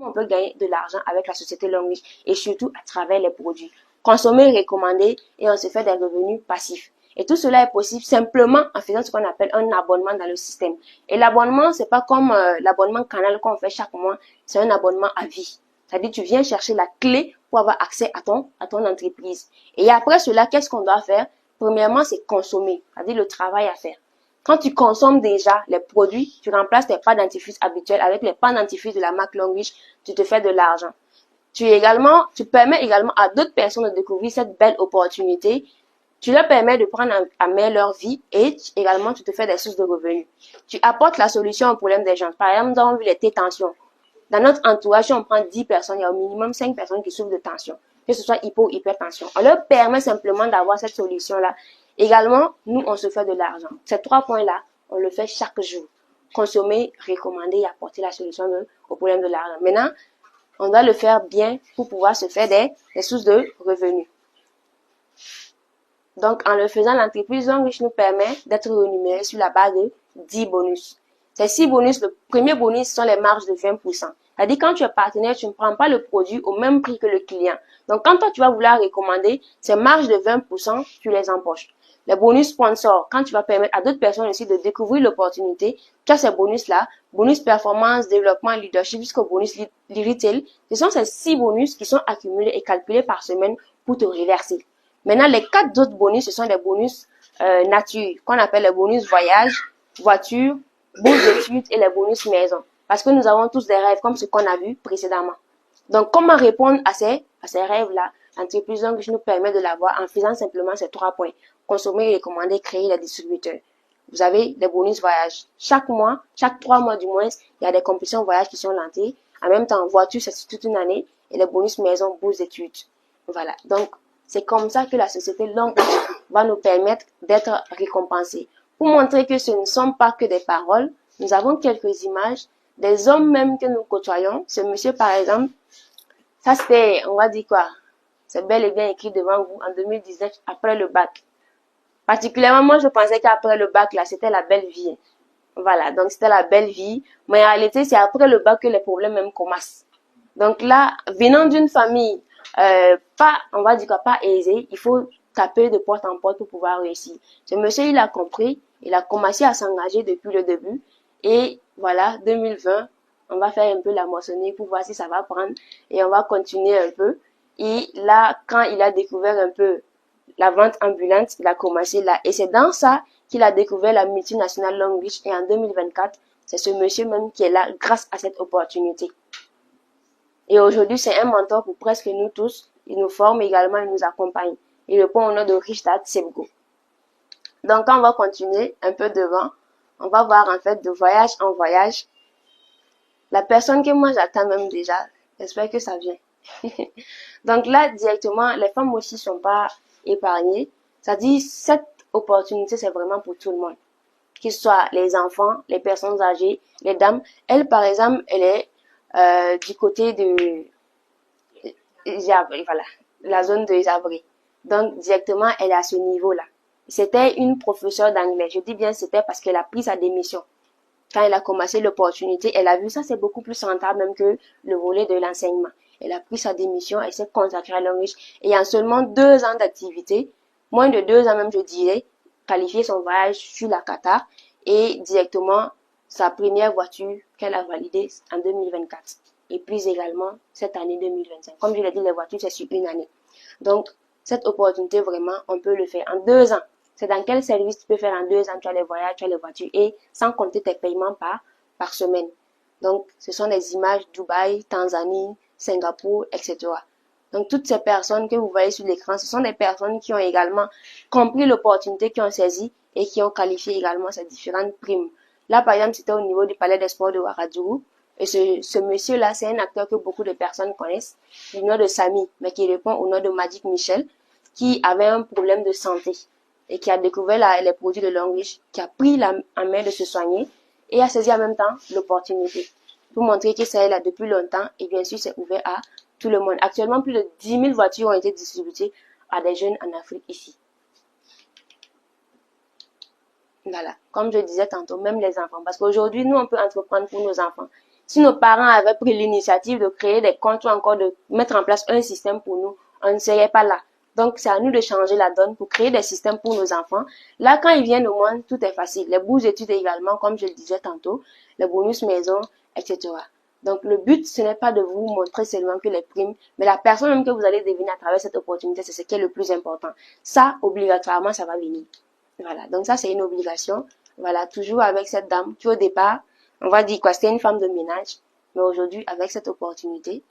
on peut gagner de l'argent avec la société Longrich et surtout à travers les produits. Consommer recommandé et on se fait des revenus passifs. Et tout cela est possible simplement en faisant ce qu'on appelle un abonnement dans le système. Et l'abonnement, c'est pas comme l'abonnement canal qu'on fait chaque mois, c'est un abonnement à vie. C'est-à-dire tu viens chercher la clé pour avoir accès à ton entreprise. Et après cela, qu'est-ce qu'on doit faire? Premièrement, c'est consommer, c'est-à-dire le travail à faire. Quand tu consommes déjà les produits, tu remplaces tes pâtes dentifrice habituelles avec les pâtes dentifrice de la marque Longrich, tu te fais de l'argent. Tu permets également à d'autres personnes de découvrir cette belle opportunité. Tu leur permets de prendre en main leur vie et également tu te fais des sources de revenus. Tu apportes la solution au problème des gens. Par exemple, nous avons vu les tensions. Dans notre entourage, si on prend 10 personnes, il y a au minimum 5 personnes qui souffrent de tension, que ce soit hypo ou hypertension. On leur permet simplement d'avoir cette solution-là. Également, nous, on se fait de l'argent. Ces 3 points-là, on le fait chaque jour. Consommer, recommander et apporter la solution au problème de l'argent. Maintenant, on doit le faire bien pour pouvoir se faire des sources de revenus. Donc, en le faisant, l'entreprise Longrich nous permet d'être rémunéré sur la base de 10 bonus. Ces 6 bonus, le premier bonus sont les marges de 20%. C'est-à-dire, quand tu es partenaire, tu ne prends pas le produit au même prix que le client. Donc, quand toi, tu vas vouloir recommander, ces marges de 20%, tu les empoches. Les bonus sponsors, quand tu vas permettre à d'autres personnes aussi de découvrir l'opportunité, tu as ces bonus-là, bonus performance, développement, leadership, jusqu'au bonus retail. Ce sont ces 6 bonus qui sont accumulés et calculés par semaine pour te reverser. Maintenant, les 4 autres bonus, ce sont des bonus nature, qu'on appelle les bonus voyage, voiture, bourse d'études et les bonus maison. Parce que nous avons tous des rêves comme ce qu'on a vu précédemment. Donc, comment répondre à ces rêves-là? L'entreprise Longrich nous permet de l'avoir en faisant simplement ces 3 points. Consommer, recommander, créer les distributeurs. Vous avez des bonus voyage. Chaque mois, chaque 3 mois du moins, il y a des compétitions voyage qui sont lancées. En même temps, voiture, c'est toute une année. Et les bonus maison, bourse d'études. Voilà. Donc, c'est comme ça que la société Longrich va nous permettre d'être récompensés. Pour montrer que ce ne sont pas que des paroles, nous avons quelques images des hommes même que nous côtoyons. Ce monsieur, par exemple, ça c'était, on va dire quoi, c'est bel et bien écrit devant vous en 2019, après le bac. Particulièrement, moi, je pensais qu'après le bac, là, c'était la belle vie. Voilà, donc c'était la belle vie. Mais en réalité, c'est après le bac que les problèmes même commencent. Donc là, venant d'une famille pas, on va dire quoi, pas aisée, il faut taper de porte en porte pour pouvoir réussir. Ce monsieur, il a compris, il a commencé à s'engager depuis le début. Et voilà, 2020, on va faire un peu la moissonnée pour voir si ça va prendre. Et on va continuer un peu. Et là, quand il a découvert un peu la vente ambulante, il a commencé là. Et c'est dans ça qu'il a découvert la multinationale Longrich. Et en 2024, c'est ce monsieur même qui est là grâce à cette opportunité. Et aujourd'hui, c'est un mentor pour presque nous tous. Il nous forme également, il nous accompagne. Il répond au nom de Richard Sebgo. Donc, on va continuer un peu devant. On va voir en fait de voyage en voyage. La personne que moi j'attends même déjà, j'espère que ça vient. Donc là, directement, les femmes aussi sont pas épargnées. Ça dit, cette opportunité, c'est vraiment pour tout le monde. Que ce soit les enfants, les personnes âgées, les dames. Elle, par exemple, elle est du côté de voilà, la zone de Zabri. Donc, directement, elle est à ce niveau-là. C'était une professeure d'anglais. Je dis bien c'était parce qu'elle a pris sa démission. Quand elle a commencé l'opportunité, elle a vu ça, c'est beaucoup plus rentable même que le volet de l'enseignement. Elle a pris sa démission, elle s'est consacrée à Longrich. Et en seulement 2 ans d'activité, moins de 2 ans même, je dirais, qualifié son voyage sur la Qatar et directement sa première voiture qu'elle a validée en 2024. Et puis également cette année 2025. Comme je l'ai dit, les voitures, c'est sur une année. Donc, cette opportunité, vraiment, on peut le faire en 2 ans. C'est dans quel service tu peux faire en 2 ans, tu as les voyages, tu as les voitures et sans compter tes paiements par semaine. Donc, ce sont des images Dubaï, Tanzanie, Singapour, etc. Donc, toutes ces personnes que vous voyez sur l'écran, ce sont des personnes qui ont également compris l'opportunité, qui ont saisi et qui ont qualifié également ces différentes primes. Là, par exemple, c'était au niveau du Palais des Sports de Ouagadougou. Et ce monsieur-là, c'est un acteur que beaucoup de personnes connaissent, du nom de Samy, mais qui répond au nom de Magic Michel, qui avait un problème de santé et qui a découvert les produits de Longrich, qui a pris en main de se soigner et a saisi en même temps l'opportunité pour montrer que ça est là depuis longtemps et bien sûr c'est ouvert à tout le monde. Actuellement, plus de 10 000 voitures ont été distribuées à des jeunes en Afrique ici. Voilà, comme je disais tantôt, même les enfants, parce qu'aujourd'hui, nous, on peut entreprendre pour nos enfants. Si nos parents avaient pris l'initiative de créer des comptes ou encore de mettre en place un système pour nous, on ne serait pas là. Donc, c'est à nous de changer la donne pour créer des systèmes pour nos enfants. Là, quand ils viennent au monde, tout est facile. Les bourses d'études également, comme je le disais tantôt, les bonus maison, etc. Donc, le but, ce n'est pas de vous montrer seulement que les primes, mais la personne même que vous allez devenir à travers cette opportunité, c'est ce qui est le plus important. Ça, obligatoirement, ça va venir. Voilà. Donc, ça, c'est une obligation. Voilà. Toujours avec cette dame qui, au départ, on va dire quoi, c'était une femme de ménage. Mais aujourd'hui, avec cette opportunité,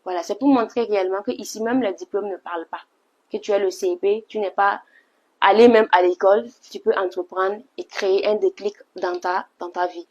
voilà, c'est pour montrer réellement que ici même les diplômes ne parlent pas. Que tu as le CEP, tu n'es pas allé même à l'école, tu peux entreprendre et créer un déclic dans ta vie.